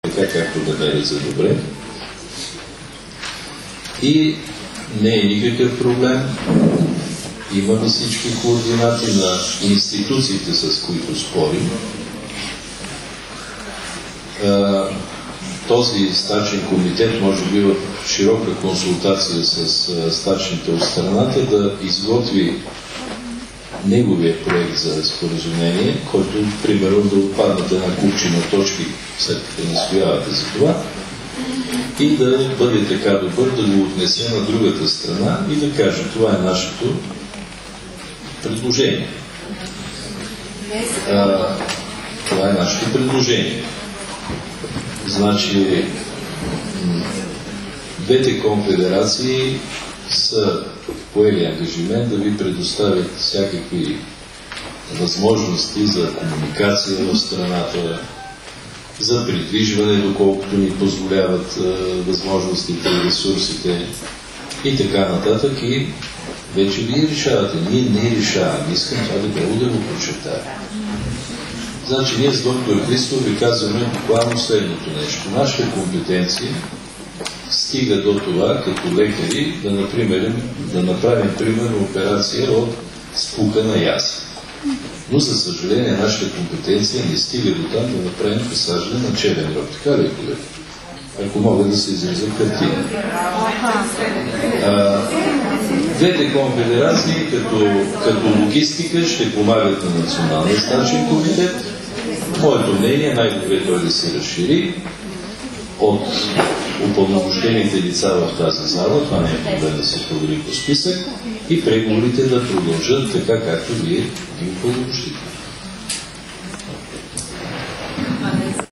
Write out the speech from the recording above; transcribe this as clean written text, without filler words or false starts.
така, както намери за добре. И не е никакъв проблем. Имаме всички координати на институциите, с които спорим. Този стачен комитет, може би в широка консултация с стачните от страната, да изготви неговия проект за споразумение, който, примерно, да отпаднат една купчина точки, след като настоявате за това, и да бъде така добър да го отнесе на другата страна и да каже: това е нашето предложение. Това е нашето предложение. Значи, двете конфедерации са поели ангажимент да ви предоставят всякакви възможности за комуникация в страната, за придвижване, доколкото ни позволяват възможностите и ресурсите и така нататък. И вече вие решавате. Ние не решаваме. Искам това да го прочетая. Значи, ние с доктор Христов ви казваме буквално следното нещо. Нашата компетенция стига до това, като лекари, да направим примерно операция от спука на ясен. Но, за съжаление, нашата компетенция не стига до там да направим посаждане на черен дроб. Така ли, колеги? Ако мога да се изразя картина. Двете конфедерации като логистика ще помагат на Националния стачен комитет. Моето мнение е най-добре той да се разшири от упълномощените лица в тази зала, това не е проблем да се провери по списък, и преговорите да продължат така, както вие ги упълномощите.